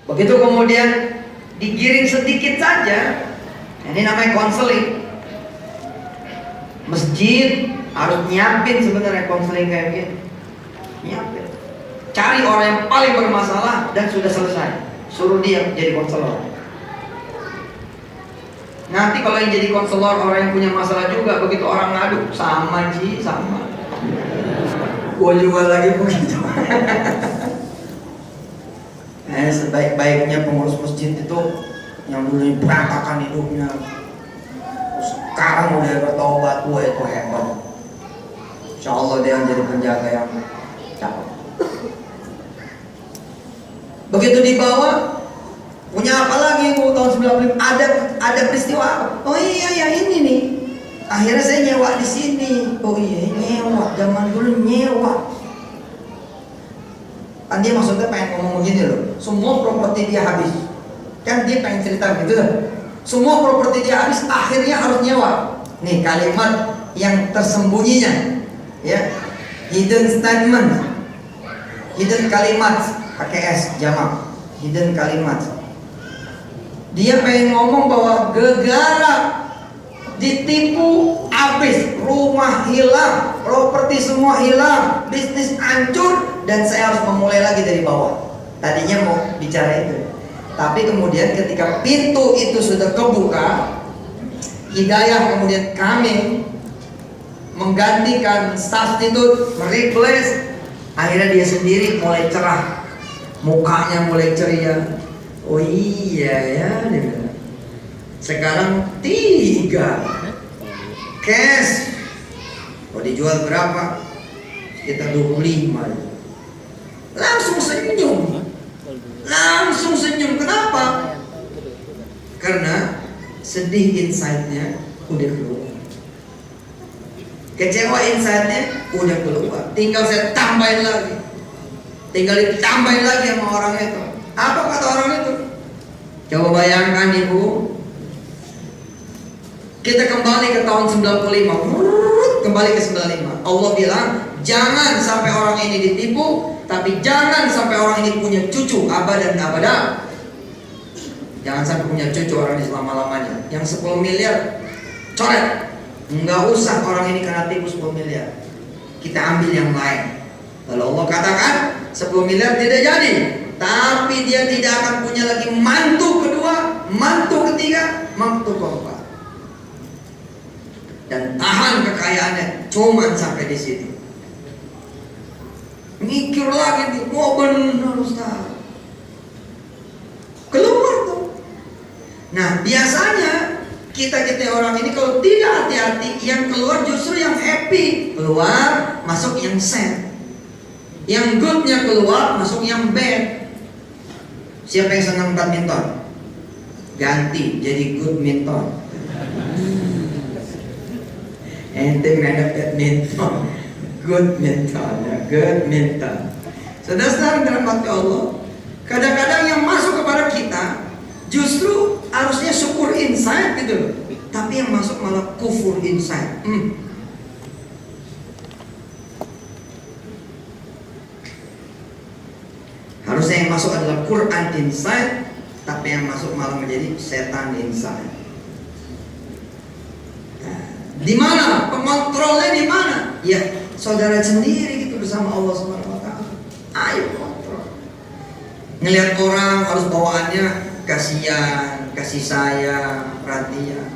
Begitu kemudian digiring sedikit saja, ini namanya konseling. Masjid harus nyiapin sebenarnya konseling kayak gini. Nyiapin. Cari orang yang paling bermasalah dan sudah selesai. Suruh dia jadi konselor. Nanti kalau yang jadi konselor orang yang punya masalah juga, begitu orang ngadu, sama Ji, sama. Gua juga lagi begitu. Sebaik-baiknya pengurus masjid itu yang dulu berantakan hidupnya, sekarang udah bertobat, itu hebat. Insya Allah dia jadi penjaga yang cakep. Begitu dibawa, punya apa lagi Bu tahun 95? Ada peristiwa apa? Oh iya ya ini nih. Akhirnya saya nyewa di sini. Oh iya nyewa, zaman dulu nyewa. Kan dia maksudnya pengen ngomong begini loh, semua properti dia habis. Kan dia pengen cerita gitu loh. Semua properti dia habis, akhirnya harus nyewa. Nih kalimat yang tersembunyinya, ya, hidden statement, hidden kalimat, pakai S jamak, hidden kalimat. Dia pengen ngomong bahwa gegara ditipu habis, rumah hilang, properti semua hilang, bisnis hancur, dan saya harus memulai lagi dari bawah. Tadinya mau bicara itu, tapi kemudian ketika pintu itu sudah kebuka, hidayah kemudian kami menggantikan substitute, mereplace, akhirnya dia sendiri mulai cerah, mukanya mulai ceria. Oh iya ya, dia bilang. Sekarang 3 cash. Kalau dijual berapa? Sekitar 25. Langsung senyum. Langsung senyum. Kenapa? Karena sedih insight-nya udah keluar. Kecewa insight-nya udah keluar. Tinggal saya tambahin lagi. Tinggal ditambahin lagi sama orang itu. Apa kata orang itu? Coba bayangkan Ibu, kita kembali ke tahun 95. Kembali ke 95. Allah bilang, jangan sampai orang ini ditipu, tapi jangan sampai orang ini punya cucu abadan abada. Jangan sampai punya cucu orang ini selama-lamanya. Yang 10 miliar coret. Enggak usah orang ini kena tipu 10 miliar. Kita ambil yang lain. Lalu Allah katakan 10 miliar tidak jadi, tapi dia tidak akan punya lagi mantu kedua, mantu ketiga, mantu keempat. Dan tahan kekayaannya cuman sampai di situ. Mikir lagi nih, oh benar Ustaz. Keluar tuh. Nah biasanya kita orang ini kalau tidak hati-hati, yang keluar justru yang happy. Keluar, masuk yang sad. Yang goodnya keluar, masuk yang bad. Siapa yang senang badminton? Ganti jadi good minton. Ente main badminton, good minton, ya, good minton. Saudara-saudara dalam hati Allah, kadang-kadang yang masuk kepada kita justru harusnya syukur inside gitu loh, tapi yang masuk malah kufur inside. Harusnya yang masuk adalah Quran inside, tapi yang masuk malah menjadi setan inside. Di mana pengontrolnya? Di mana? Ya saudara sendiri gitu bersama Allah Subhanahu Wa Taala. Ayo kontrol. Ngelihat orang harus bawaannya kasihan, kasih sayang, perhatian.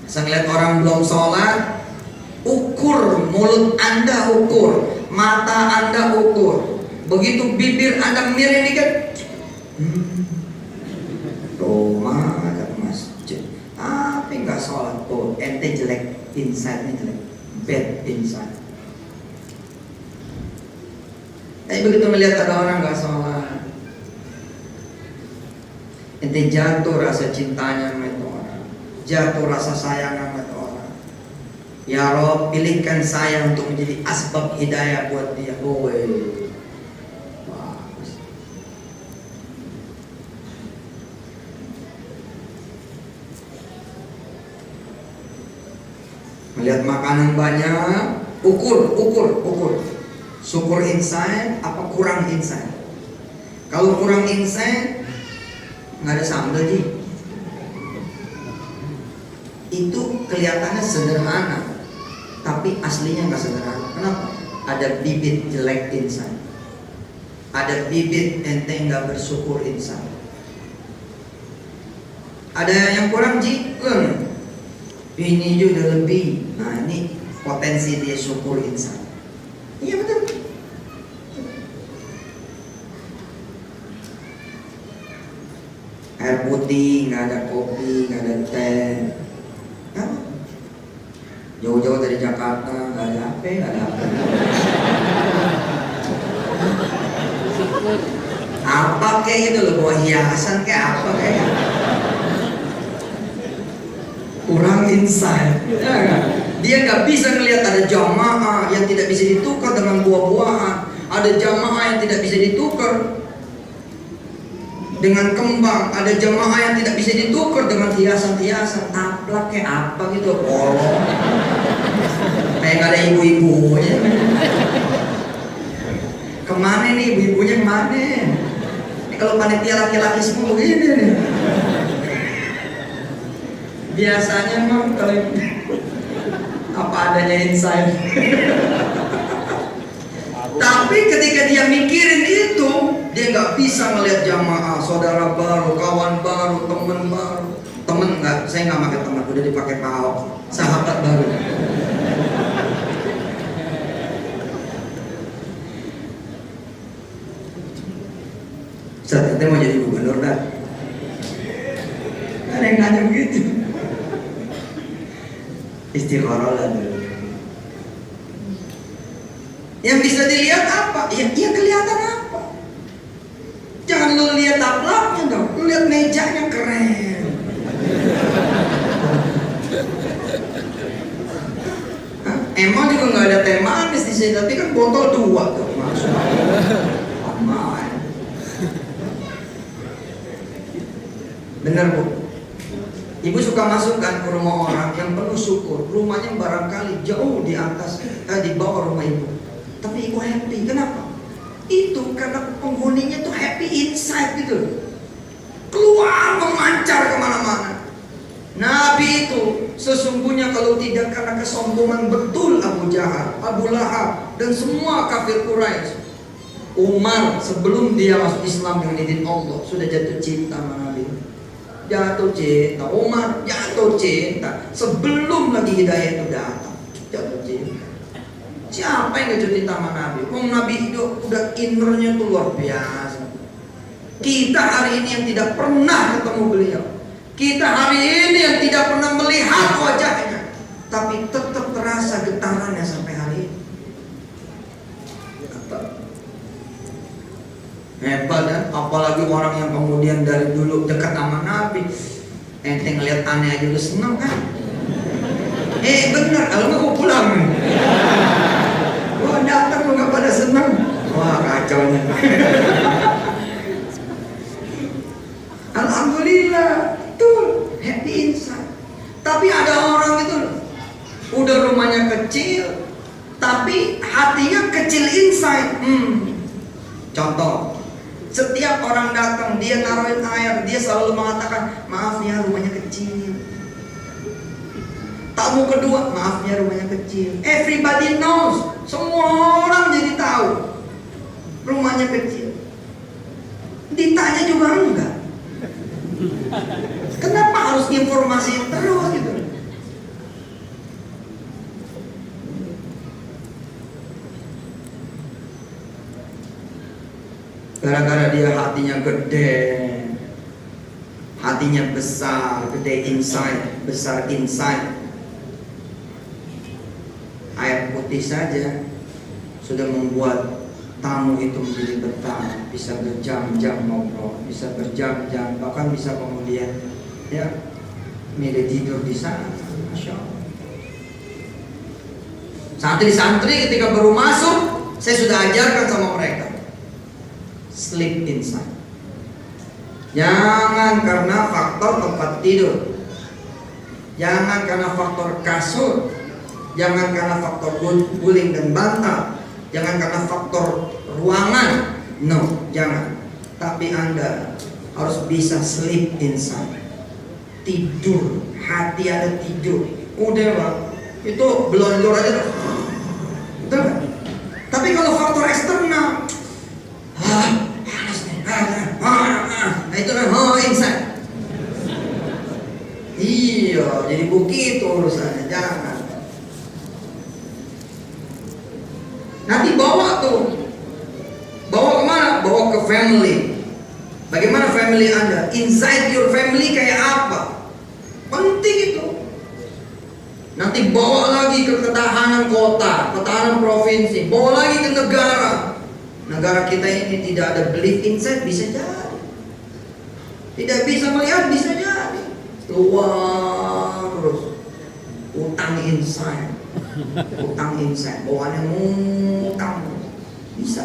Ngelihat orang belum sholat, ukur mulut Anda, ukur mata Anda, ukur. Begitu bibir Anda miring dikit, Roma ke masjid. Tapi nggak sholat, oh ente jelek, inside-nya jelek, bad inside. Tapi begitu melihat ada orang nggak sholat, ente jatuh rasa cintanya sama itu orang, jatuh rasa sayang sama itu orang. Ya Rob, pilihkan saya untuk menjadi asbab hidayah buat dia. Oh, melihat makanan banyak, ukur. Syukur inside apa kurang inside? Kalau kurang insight, nggak ada sambal Ji. Itu kelihatannya sederhana, tapi aslinya nggak sederhana. Kenapa? Ada bibit jelek inside, ada bibit ente nggak bersyukur inside. Ada yang kurang Ji, ini juga lebih. Nah ini potensi dia syukur inside. Iya betul. Air putih, nggak ada kopi, nggak ada teh. Apa? Jauh-jauh dari Jakarta, nggak ada apa, nggak ada apa. Apa kayak gitu loh, buah hiasan kayak apa kayak. Kurang insight. Ya, kan? Dia nggak bisa ngelihat ada jamaah yang tidak bisa ditukar dengan buah-buahan, ada jamaah yang tidak bisa ditukar dengan kembang, ada jamaah yang tidak bisa ditukar dengan hiasan-hiasan. Taplak kayak apa gitu, kayak gak ada ibu-ibunya. Kemana nih ibu-ibunya, kemana? Kalau panitia laki-laki semua begini nih. Biasanya mah kalau apa adanya insight. Tapi ketika dia mikirin itu, dia nggak bisa ngelihat jamaah, saudara baru, kawan baru, teman baru. Temen nggak, saya nggak pakai teman, udah dipakai Pak Ahok. Sahabat baru. Saat itu mau jadi gubernur dah. Ada yang nanya begitu. Istikharah lah dulu. Yang bisa dilihat apa? Ya kelihatan apa? Jangan lu lihat taplaknya dong, lu lihat mejanya keren. Hah? Emang juga nggak ada teh manis di sini, tapi kan botol 2 tuh masuk. Aman. Bener Bu? Ibu suka masukkan ke rumah orang yang penuh syukur, rumahnya barangkali jauh di atas, di bawah rumah ibu, tapi ibu happy. Kenapa? Itu karena penghuninya tuh happy inside gitu, keluar memancar kemana-mana. Nabi itu sesungguhnya kalau tidak karena kesombongan betul Abu Jahal, Abu Lahab, dan semua kafir Quraisy, Umar sebelum dia masuk Islam dengan izin Allah sudah jatuh cinta sama Nabi. Jatuh cinta, Umar jatuh cinta sebelum lagi hidayah itu datang, jatuh cinta. Siapa yang jatuh cinta sama Nabi? Nabi itu udah innernya tuh luar biasa. Kita hari ini yang tidak pernah ketemu beliau, kita hari ini yang tidak pernah melihat wajahnya, tapi tetap terasa getarannya sampai hari ini. Hebat kan? Apalagi orang yang kemudian dari dulu dekat sama Nabi, ente ngeliat aneh aja udah seneng kan? Bener, kalau nggak gue pulang. Wah datang lu nggak pada seneng, wah kacau nih. Alhamdulillah, tuh happy inside. Tapi ada orang itu udah rumahnya kecil, tapi hatinya kecil inside. Contoh. Setiap orang datang, dia naruhin air, dia selalu mengatakan, maaf ya rumahnya kecil. Tamu kedua, maaf ya rumahnya kecil. Everybody knows, semua orang jadi tahu rumahnya kecil. Ditanya juga enggak. Kenapa harus informasi terus gitu? Gara-gara dia hatinya gede, hatinya besar, gede inside, besar inside. Air putih saja sudah membuat tamu itu menjadi betah, bisa berjam-jam ngobrol, bisa berjam-jam, bahkan bisa kemudian ya milih tidur di sana. Masya Allah. Santri-santri ketika baru masuk, saya sudah ajarkan sama mereka, sleep inside. Jangan karena faktor tempat tidur, jangan karena faktor kasur, jangan karena faktor guling dan bantal, jangan karena faktor ruangan. No, jangan. tapi Anda harus bisa sleep inside. Tidur, hati ada tidur. Udah Pak, itu belon-belon aja. Betul gak? Tapi kalau faktor eksternal, panas nih, nah itu kan inside. Iya, jadi begitu urusannya, jangan. Nanti bawa tuh, bawa kemana? Bawa ke family. Bagaimana family Anda? Inside your family kayak apa? Penting itu. Nanti bawa lagi ke ketahanan kota, ketahanan provinsi, bawa lagi ke negara. Negara kita ini tidak ada belief inside, bisa jadi. Tidak bisa melihat, bisa jadi. Keluar terus. Utang inside. Utang inside, bawaannya ngutang. Bisa.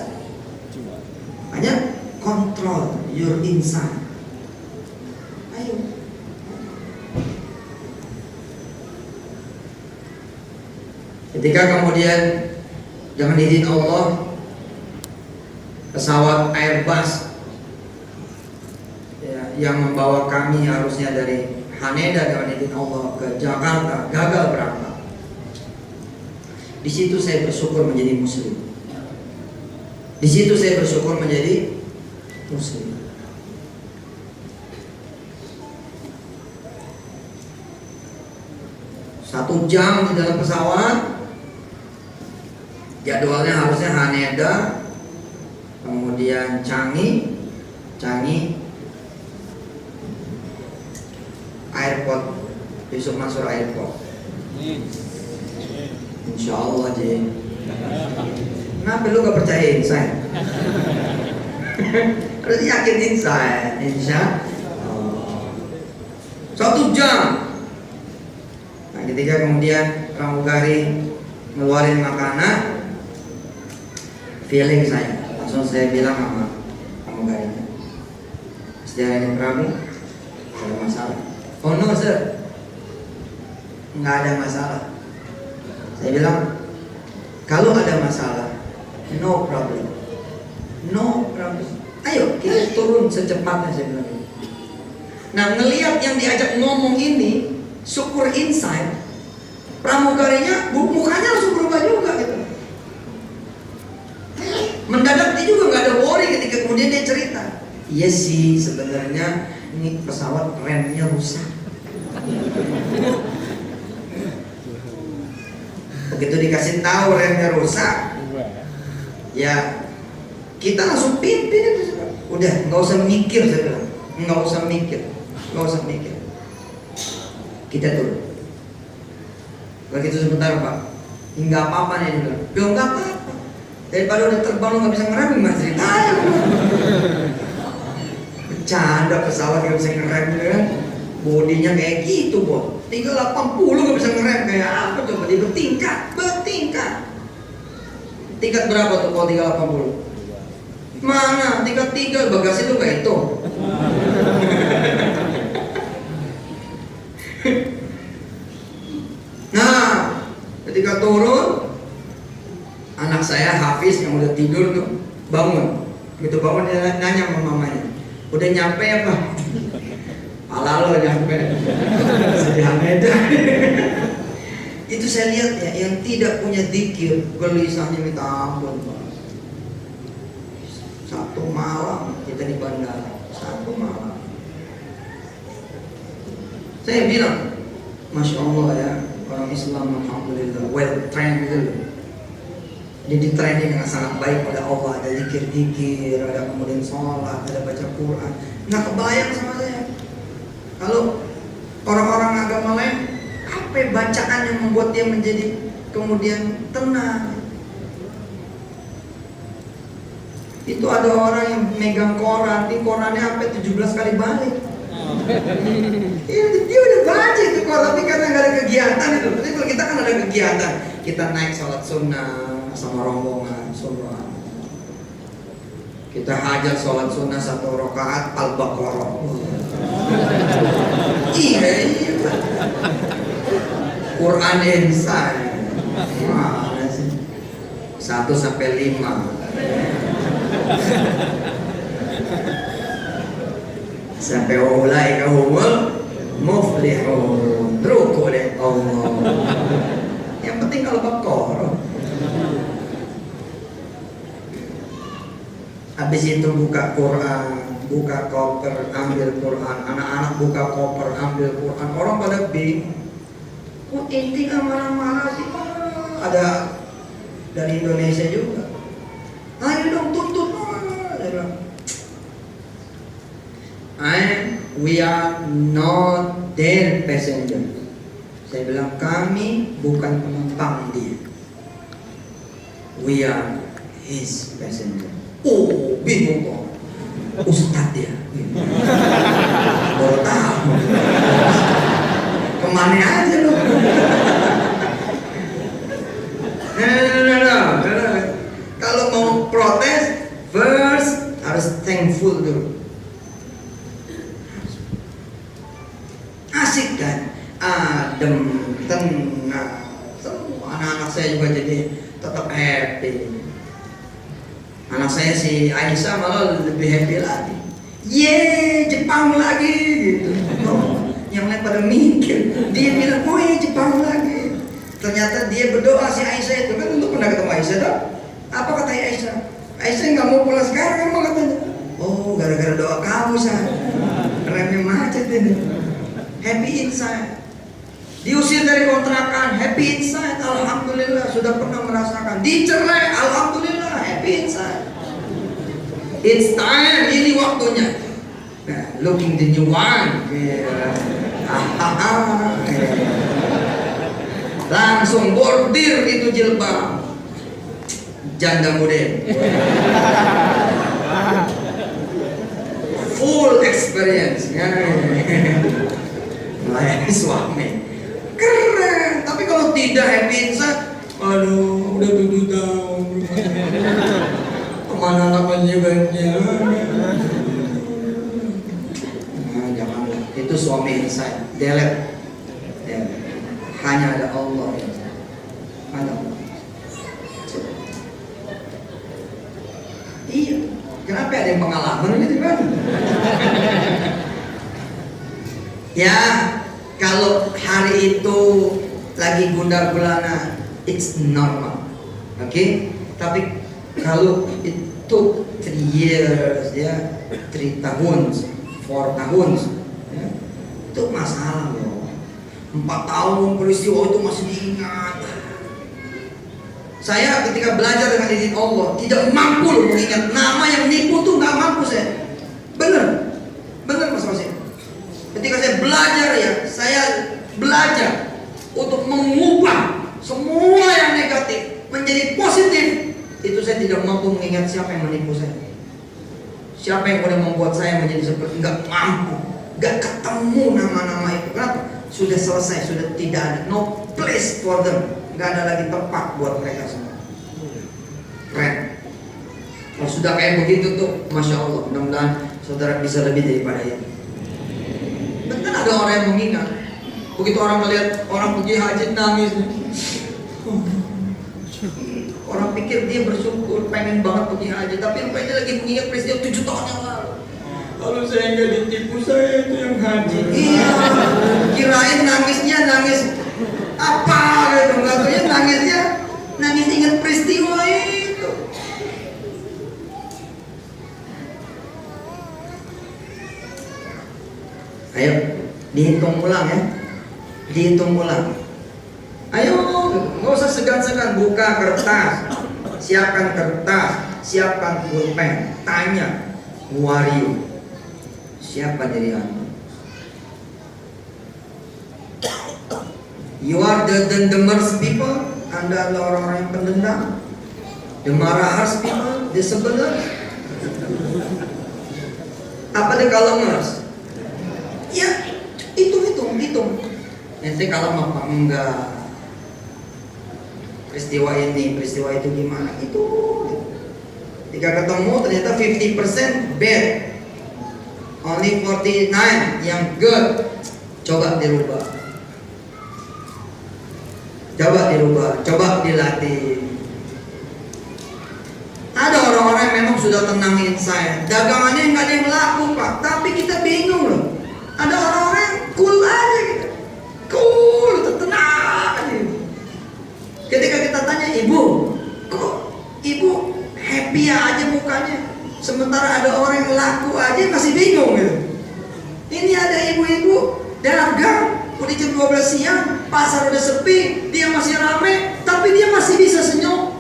Hanya control your inside. Ayo. Ketika kemudian dengan izin Allah pesawat Airbus ya, yang membawa kami harusnya dari Haneda dengan izin Allah ke Jakarta gagal berangkat. Di situ saya bersyukur menjadi muslim. Di situ saya bersyukur menjadi muslim. Satu jam di dalam pesawat, jadwalnya harusnya Haneda, kemudian Changi, airport, Yusuf Mansur Airport. Insya Allah aja. Kenapa lu gak percayain saya? Harus yakinin saya, insya Allah. 1 jam. Nah, ketika kemudian pramugari ngeluarin makanan, feeling saya, langsung saya bilang sama pramugarinya, "Setiap ini Prabu, ada masalah?" "Oh no sir, nggak ada masalah." Saya bilang, "Kalau ada masalah, no problem, no problem. Ayo kita turun secepatnya," saya bilang. Nah, ngelihat yang diajak ngomong ini, syukur inside, pramugarinya mukanya langsung berubah juga gitu. Mendadak dia juga nggak ada worry ketika kemudian dia cerita, "Iya sih sebenarnya ini pesawat remnya rusak." Begitu dikasih tahu remnya rusak, ya kita langsung pimpin itu. Udah nggak usah mikir, saya bilang, nggak usah mikir. Kita turun. Begitu sebentar Pak, nggak apa-apa nih dia bilang. "Ya nggak apa-apa. Daripada udah terbang lo nggak bisa ngerem, gimana ceritanya?" Bercanda, pesawat nggak bisa ngerem gitu kan? Bodinya kayak gitu Bos. 380 nggak bisa ngerem, kayak apa coba? Dia bertingkat. Tingkat berapa tuh kalau 380? Mana? Tingkat 3, bagasi itu kayak itu. Nah, ketika turun, anak saya Hafiz yang udah tidur tuh bangun. Begitu bangun dia nanya sama mamanya, "Udah nyampe ya Pak?" "Pala lo nyampe." Sedih Haneda. Itu saya lihat ya, yang tidak punya zikir, gelisahnya minta ampun Pak. 1 malam kita di bandara, 1 malam. Saya bilang, Masya Allah ya, orang Islam alhamdulillah well trained gitu. Jadi training dengan sangat baik pada Allah, ada zikir-zikir, ada kemudian sholat, ada baca Quran. Nggak kebayang sama saya. Kalau orang-orang agama lain, apa bacaan yang membuat dia menjadi kemudian tenang? Itu ada orang yang megang koran, di korannya sampai 17 kali balik. Dia udah baca itu koran, tapi karena nggak ada kegiatan itu. Tapi kalau kita kan ada kegiatan, kita naik sholat sunnah sama rombongan sunnah. Kita hajar sholat sunnah 1 rakaat Al-Baqarah. Iya. Quran insan. Mana sih? 1 sampai 5. Sampai ulaika humul muflihun. Ruku deh Allah. Yang penting kalau Baqarah. Habis itu buka Quran, buka koper, ambil Quran. Anak-anak buka koper, ambil Quran. Orang pada bingung. Kok inti marah-marah sih? Ada dari Indonesia juga. Ayo dong tuntut. We are not their passenger. Saya bilang kami bukan penumpang dia. We are his passenger. Oh, bingung kok. Ustadz ya. Baru tahu. Kemana aja lu? Kalau mau protes, first harus thankful dulu. Asik kan? Adem, tenang. Semua anak-anak saya juga jadi tetap happy. Anak saya si Aisyah malah lebih happy lagi. Yeay, Jepang lagi gitu. Oh, yang lain pada mikir. Dia bilang, oh ya Jepang lagi. Ternyata dia berdoa si Aisyah itu kan untuk pernah ketemu Aisyah dong. Apa kata Aisyah? Aisyah nggak mau pulang sekarang emang katanya. Oh, gara-gara doa kamu sah. Remnya macet ini. Happy inside. Diusir dari kontrakan, happy inside, alhamdulillah sudah pernah merasakan. Dicerai, alhamdulillah, happy inside. It's time, ini waktunya. Nah, looking the new one. Langsung bordir itu jilbab. Janda muda. Full experience. Melayani suami. Keren, tapi kalau tidak happy inside, aduh, udah 7 tahun kemana anak juga. Nah, janganlah, itu suami inside, delete. Hanya ada Allah. Ada Allah. Iya, kenapa ada yang pengalaman gitu kan? Ya, kalau hari itu lagi gundah gulana, it's normal, oke? Tapi kalau itu 3 years, ya, 3 tahun, 4 tahun, ya, itu masalah loh. 4 tahun peristiwa itu masih diingat. Saya ketika belajar dengan izin Allah tidak mampu loh mengingat nama yang nipu tuh, nggak mampu saya. Bener Mas Rosi. Ketika saya belajar ya, saya belajar untuk mengubah semua yang negatif menjadi positif. Itu saya tidak mampu mengingat siapa yang menipu saya. Siapa yang boleh membuat saya menjadi seperti nggak mampu, nggak ketemu nama-nama itu. Kenapa? Sudah selesai, sudah tidak ada, no place for them. Nggak ada lagi tempat buat mereka semua. Keren. Kalau sudah kayak begitu tuh, masya Allah. Mudah-mudahan saudara bisa lebih daripada itu. Betul ada orang yang mengingat. Begitu orang melihat orang pergi haji nangis. Orang pikir dia bersyukur, pengen banget pergi haji, tapi rupanya lagi mengingat peristiwa 7 tahun yang lalu. Kalau saya nggak ditipu, saya itu yang haji. Iya, kirain nangisnya nangis apa gitu, nggak tahu ya nangisnya nangis ingat peristiwa itu. Ayo dihitung ulang ya, dihitung ulang. Ayo, nggak usah segan-segan, buka kertas, siapkan kertas, siapkan pulpen, tanya wario, siapa diri Anda? You are the dendamers people. Anda adalah orang-orang yang pendendam. The marahers people, the sebelers. Apa the kalamers? Ya, hitung. Nanti kalau apa enggak, peristiwa ini, peristiwa itu gimana? Itu. Jika ketemu ternyata 50% bad, only 49 yang good. Coba dirubah. Coba dilatih. Ada orang-orang yang memang sudah tenangin saya. Dagangannya nggak ada yang laku Pak, tapi kita bingung loh. Ada orang-orang yang cool aja gitu. Cool, tenang aja. Ketika kita tanya, Ibu, kok Ibu happy aja mukanya, sementara ada orang yang laku aja masih bingung gitu. Ini ada ibu-ibu dagang, udah jam 12 siang, pasar udah sepi, dia masih rame, tapi dia masih bisa senyum.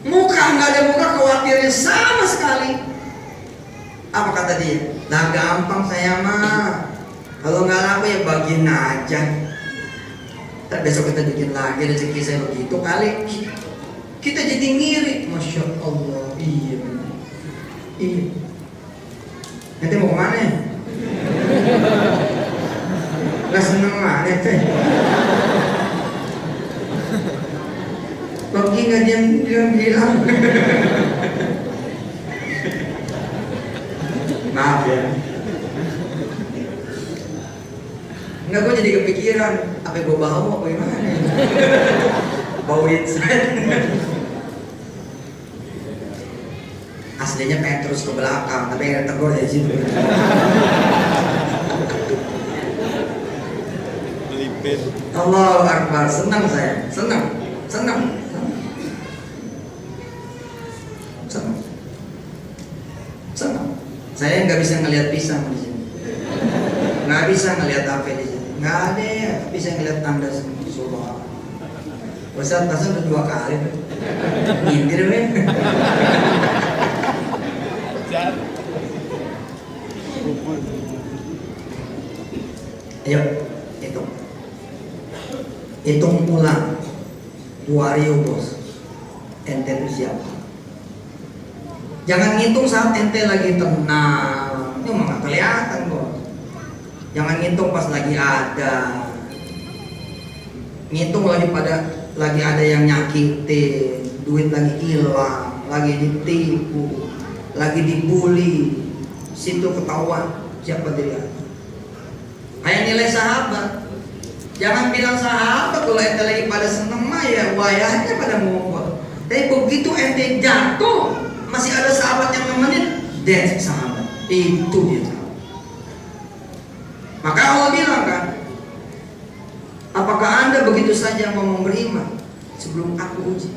Muka nggak ada muka khawatirnya sama sekali. Apa kata dia? Nah gampang saya mah, kalau nggak laku ya bagiin aja. Ntar besok kita bikin lagi rezeki saya begitu kali. Kita jadi ngiri, masya Allah. Iya, iya. Nanti mau kemana ya? Nggak seneng mana teh? Pergi nggak diam bilang. Maaf ya. Enggak, gue jadi kepikiran apa gue bawa apa gimana ya? Bau insight. Aslinya pengen terus ke belakang, tapi yang tegur dari situ. Allahu Akbar, senang saya, senang. Saya nggak bisa ngelihat pisang di sini, nggak bisa ngelihat apa di sini, nggak ada ya, bisa ngelihat tanda semua. Ustaz udah 2 kali, nyindir men. Ayo, hitung ulang. Wario bos, ente itu siapa? Jangan ngitung saat ente lagi tenang, ini mah gak kelihatan bos. Jangan ngitung pas lagi ada, ngitung lagi ada yang nyakitin, duit lagi hilang, lagi ditipu, lagi dibully, situ ketahuan siapa diri. Kayak nilai sahabat. Jangan bilang sahabat kalau ente lagi pada seneng mah ya wayahnya pada ngumpul. Tapi begitu ente jatuh masih ada sahabat yang nemenin, that's sahabat. Itu dia sahabat. Maka Allah bilang kan, apakah anda begitu saja mau beriman sebelum aku uji?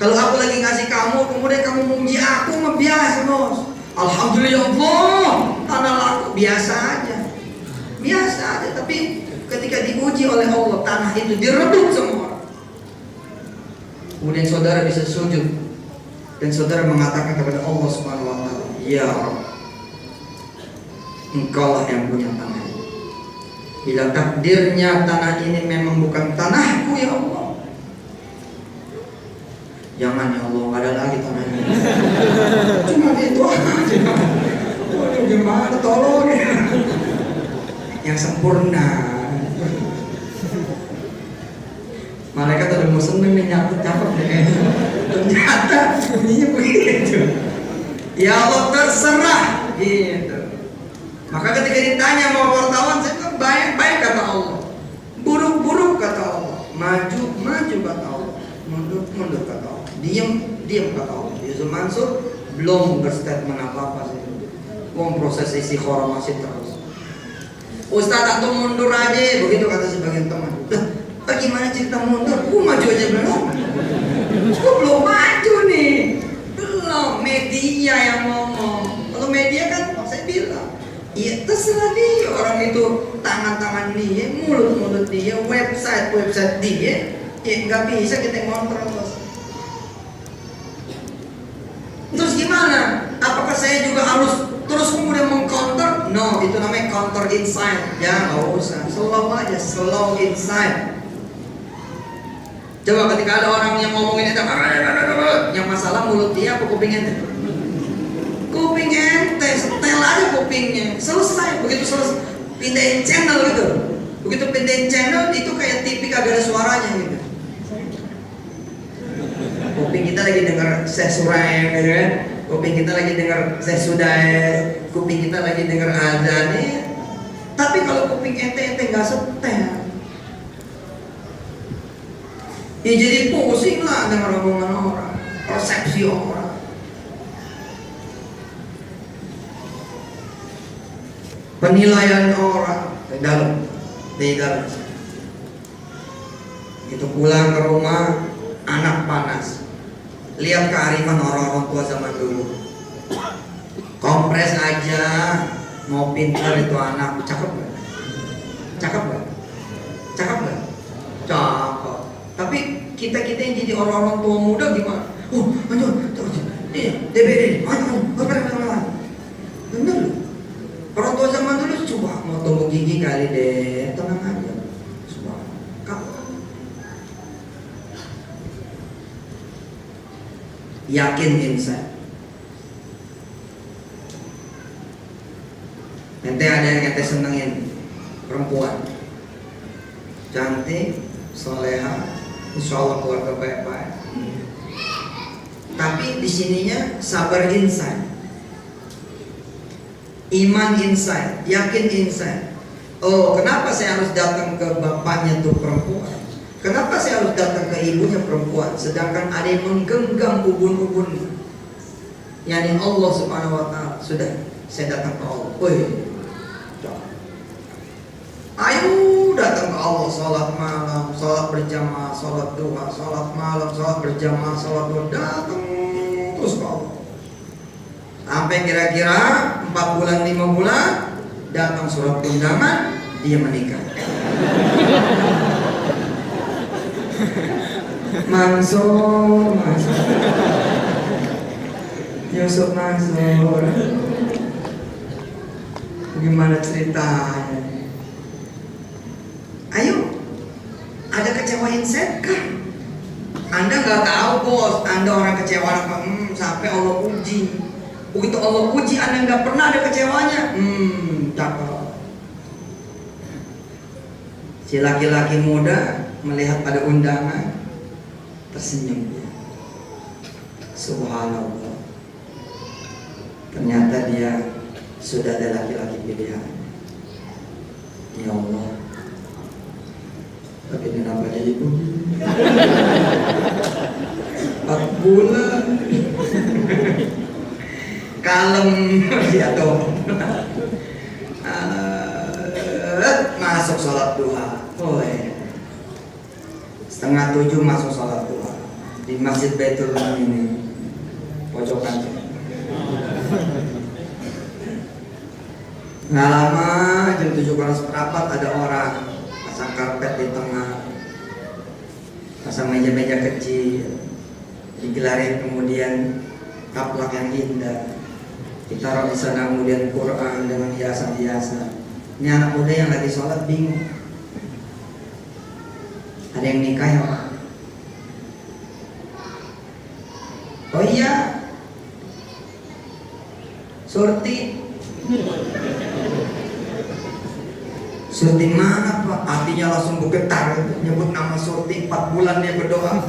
Kalau aku lagi ngasih kamu, kemudian kamu memuji aku, mah biasa bos. Alhamdulillah Allah, tanah laku biasa aja. Biasa aja, tapi ketika diuji oleh Allah, tanah itu direbut semua. Kemudian saudara bisa sujud dan saudara mengatakan kepada Allah Subhanahu wa taala, ya Rabb, Engkaulah yang punya tanah ini. Bila takdirnya tanah ini memang bukan tanahku ya Allah, jangan ya Allah, nggak ada lagi tanah ini. Cuma itu aja. Waduh, gimana tolong ya. Yang sempurna. Malaikat udah mau seneng nih nyakut cakep deh. Ternyata bunyinya begitu. Ya Allah terserah gitu. Maka ketika ditanya sama wartawan, saya bilang baik kata Allah, buruk kata Allah, maju kata Allah, mundur kata Allah, diam kata Allah. Yusuf Mansur belum berstatement apa sih. Proses istikharah masih terus. Ustaz atau mundur aja, begitu kata sebagian teman. Bagaimana cerita mundur? Maju aja belum. Belum maju nih. Belum, media yang ngomong. Kalau media kan saya bilang, iya terserah dia, orang itu tangan dia, mulut dia, website dia, ya nggak bisa kita ngontrol bos. Terus gimana? Apakah saya juga harus terus kemudian mengcounter? No, itu namanya counter inside. Ya nggak usah, slow aja, slow inside. Coba ketika ada orang yang ngomongin itu, yang masalah mulut dia apa kuping ente? Kuping ente, setel aja kupingnya, selesai. Begitu selesai, pindahin channel gitu. Begitu pindahin channel itu kayak TV kagak ada suaranya gitu. Kuping kita lagi dengar sesurai gitu kan. Kuping kita lagi dengar sesudai, kuping kita lagi dengar azan nih. Tapi kalau kuping ente nggak setel, ya jadi pusing lah dengar omongan orang, persepsi orang. penilaian orang di dalam. Itu pulang ke rumah, anak panas. Lihat kearifan orang-orang tua zaman dulu. Kompres aja, mau pintar itu anak, cakep gak? Cakep gak? Cakep gak? Cakep. Tapi kita yang jadi orang-orang tua muda gimana? Lanjut, DBD, bener. Orang tua zaman dulu coba mau tumbuh gigi kali deh, tenang aja. Coba, yakin insan. Ente ada yang ente senengin, perempuan cantik, soleha, insya Allah keluarga baik-baik. Tapi di sininya sabar insan, iman insan, yakin insan. Oh, kenapa saya harus datang ke bapaknya tuh perempuan? Kenapa saya harus datang ke ibunya perempuan? Sedangkan ada yang menggenggam ubun-ubun. Yani Allah Subhanahu wa Ta'ala. Sudah, saya datang ke Allah. Woi, ayo datang ke Allah, sholat malam, sholat berjamaah, sholat duha, sholat malam, sholat berjamaah, sholat duha, datang terus ke Allah. Sampai kira-kira 4 bulan 5 bulan datang surat undangan, dia menikah. Mansur Yusuf Mansur, gimana ceritanya? Ayo, ada kecewa insan kan? Anda nggak tahu bos, Anda orang kecewa apa? Sampai Allah uji. Begitu Allah uji, Anda nggak pernah ada kecewanya. Cakep. Si laki-laki muda melihat pada undangan, tersenyum dia. Subhanallah. Ternyata dia sudah ada laki-laki pilihan. Ya Allah, tapi kenapa jadi begini? 4 bulan kalem dia dong. Masuk sholat duha. Setengah 7 masuk sholat duha di Masjid Baitul ini, pojokan. Nggak lama, jam 7 kurang seperempat ada orang pasang karpet di tengah, pasang meja-meja kecil, digelarin kemudian kaplak yang indah, ditaruh di sana kemudian Quran dengan hiasan-hiasan. Ini anak muda yang lagi sholat bingung, ada yang nikah ya Pak? Oh iya, Surti mana Pak? Hatinya langsung bergetar, nyebut nama Surti. 4 bulan dia berdoa.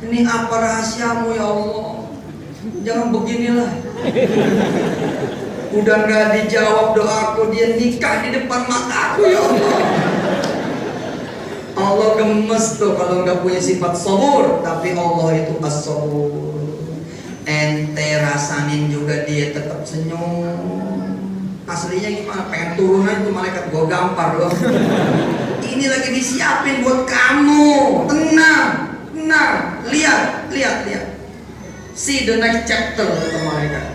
Ini apa rahasiamu ya Allah? Jangan beginilah. Udah gak dijawab doaku, dia nikah di depan mataku ya Allah. Allah gemes tuh kalau nggak punya sifat sabur, tapi Allah itu as-sabur. Ente rasanin juga dia tetap senyum. Aslinya gimana? Pengen turun aja tuh malaikat, gua gampar loh. Ini lagi disiapin buat kamu. Tenang, lihat. See the next chapter kata malaikat.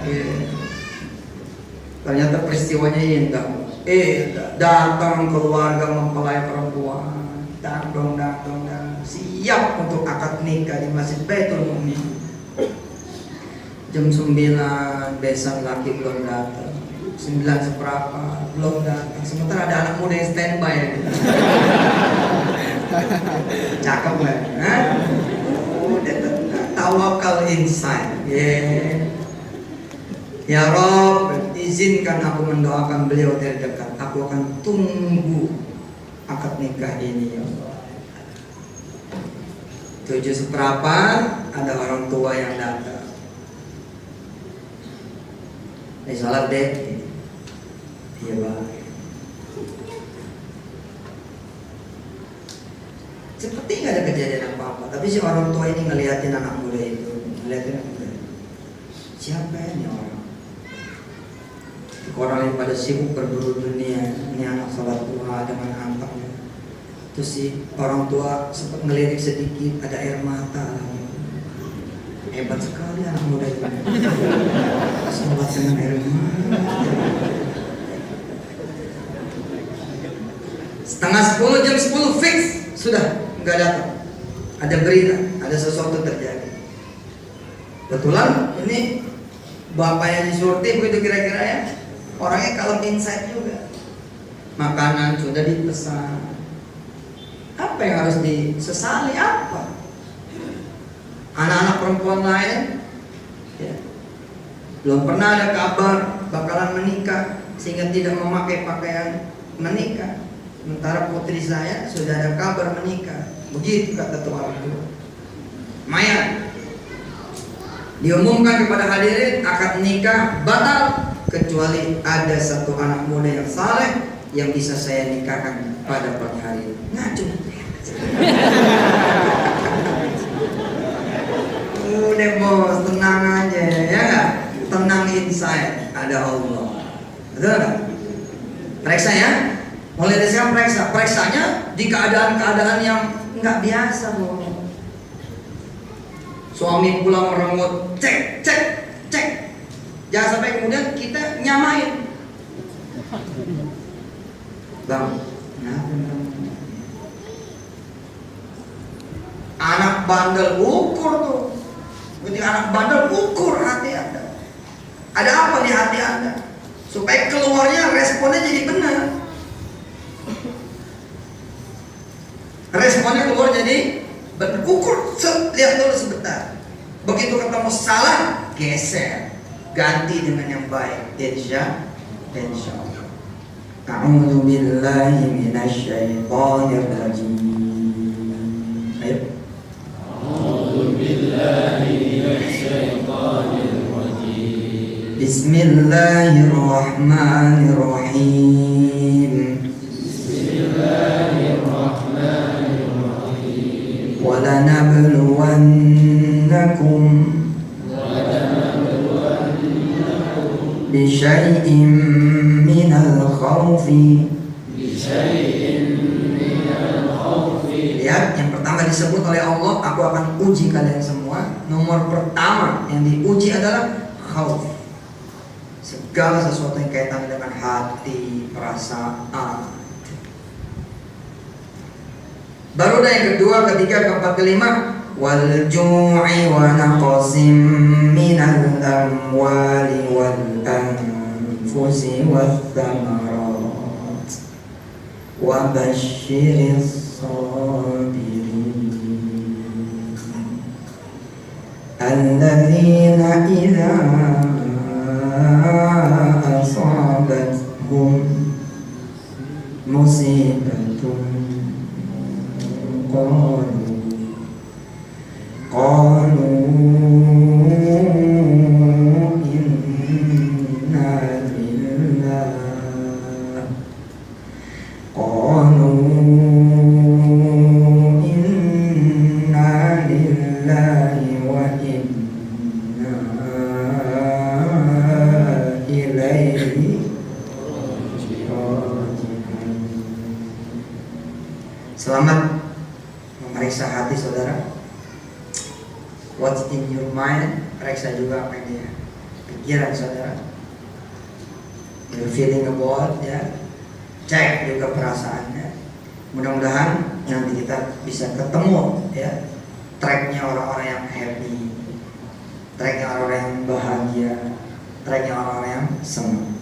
Ternyata peristiwanya indah. Datang keluarga mempelai perempuan. Datang. Siap untuk akad nikah di Masjid Baitul Mu'min. Jam 9 besan laki belum datang. 9 seberapa belum datang. Sementara ada anak muda yang standby. Cakep gak? Udah tawakal insan. Ya Rob, izinkan aku mendoakan beliau dari dekat. Aku akan tunggu akad nikah ini ya Allah. 7 seperempat ada orang tua yang datang. Salat deh. Iya Bang. Seperti nggak ada kejadian apa-apa, tapi si orang tua ini ngeliatin anak muda itu, ngeliatin anak muda. Siapa ini orang? Orang yang pada sibuk berburu dunia, ini anak sholat tua dengan antangnya. Terus si orang tua sempat ngelirik sedikit, ada air mata. Hebat sekali anak muda itu. Sholat dengan air mata. Setengah 10, jam 10 fix sudah nggak datang. Ada berita, ada sesuatu terjadi. Kebetulan ini bapaknya di Surti begitu kira-kira ya. Orangnya kalau insight juga. Makanan sudah dipesan. Apa yang harus disesali? Apa? Anak-anak perempuan lain ya, belum pernah ada kabar bakalan menikah sehingga tidak memakai pakaian menikah. Sementara putri saya sudah ada kabar menikah. Begitu kata tua itu. Mayat diumumkan kepada hadirin akad nikah batal kecuali ada satu anak muda yang saleh yang bisa saya nikahkan pada pagi hari ini. Ngaco. Udah bos, tenang aja ya nggak? Tenang inside, ada Allah. Betul nggak? Periksa ya. Mulai dari sekarang periksa. Periksanya di keadaan-keadaan yang nggak biasa bos. Suami pulang merengut, cek. Jangan sampai kemudian kita nyamain. Bang, anak bandel ukur tuh. Ketika anak bandel ukur hati Anda. Ada apa di hati Anda? Supaya keluarnya responnya jadi benar. Responnya keluar jadi benar. Ukur, lihat dulu sebentar. Begitu ketemu salah, geser. Ganti dengan yang baik. Insya Allah. A'udzu billahi minasyaitonir rajim. Ayo. A'udzu billahi minasyaitonir rajim. Bismillahirrahmanirrahim. Bismillahirrahmanirrahim. Wa lanabluwannakum bisyai'in minal khawfi. Lihat, yang pertama disebut oleh Allah, aku akan uji kalian semua. Nomor pertama yang diuji adalah khawf. Segala sesuatu yang kaitan dengan hati, perasaan. Baru ada yang kedua, ketiga, keempat, kelima. Wal ju'i wa naqsim minal amwali wal anfusi wath thamarat wa basyiris sabirin alladzina idza asabathum musibatun qalu inna lillahi wa inna ilaihi raji'un. Selamat memeriksa hati saudara. What's in your mind? Periksa juga apa yang dia pikiran saudara. You're feeling about ya. Cek juga perasaannya. Mudah-mudahan nanti kita bisa ketemu ya tracknya orang-orang yang happy, tracknya orang-orang yang bahagia, tracknya orang-orang yang senang.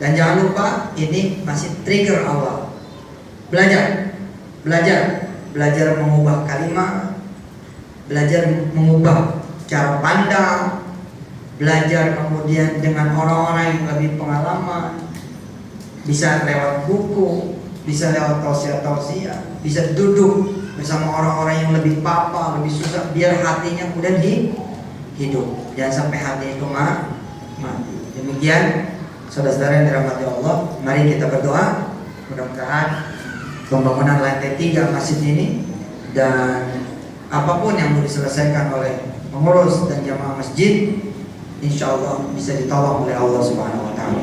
Dan jangan lupa ini masih trigger awal. Belajar mengubah kalimat, belajar mengubah cara pandang, belajar kemudian dengan orang-orang yang lebih pengalaman, bisa lewat buku, bisa lewat tausiah, bisa duduk bersama orang-orang yang lebih papa, lebih susah, biar hatinya kemudian hidup. Jangan sampai hati itu mati. Demikian saudara-saudara yang dirahmati Allah, mari kita berdoa. Mudah-mudahan pembangunan lantai 3 masjid ini dan apapun yang mau diselesaikan oleh pengurus dan jamaah masjid, insya Allah bisa ditolong oleh Allah Subhanahu wa Ta'ala.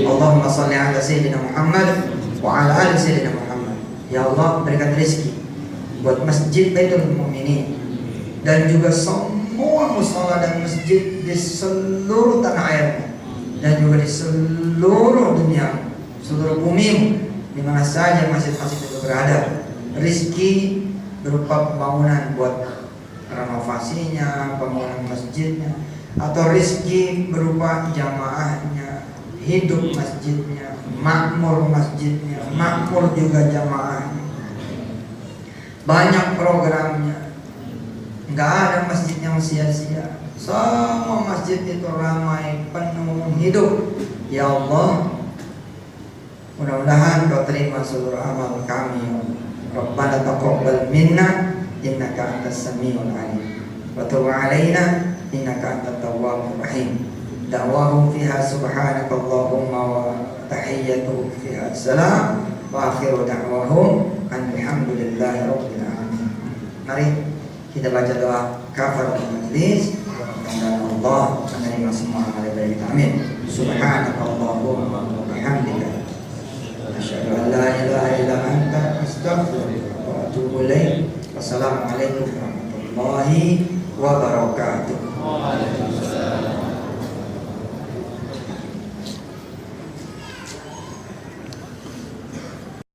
Allahumma salli ala Sayyidina Muhammad wa ala ali Sayyidina Muhammad. Ya Allah, berikan rezeki buat Masjid Baitul Mu'minin dan juga semua mushola dan masjid di seluruh tanah air dan juga di seluruh dunia, seluruh bumi, di mana saja masjid-masjid itu berada. Rizki berupa pembangunan buat renovasinya, pembangunan masjidnya, atau rizki berupa jamaahnya, hidup masjidnya, makmur masjidnya, makmur juga jamaahnya. Banyak programnya, nggak ada masjid yang sia-sia. Semua masjid itu ramai, penuh, hidup. Ya Allah, mudah-mudahan Kau terima seluruh amal kami. Rabbana taqabbal minna innaka antas samiul alim wa tub alaina innaka antat tawwabur rahim. Da'wahum fiha subhanakallahumma wa tahiyyatuhum fiha salam wa akhiru da'wahum alhamdulillahi rabbil alamin. Mari kita baca doa kafaratul majlis. Dan Allah menerima semua amal ibadah kita. Amin. Subhanakallahumma wa bihamdika asyhadu an la ilaha illa anta astaghfiruka wa atubu ilaik. Wassalamualaikum warahmatullahi wabarakatuh.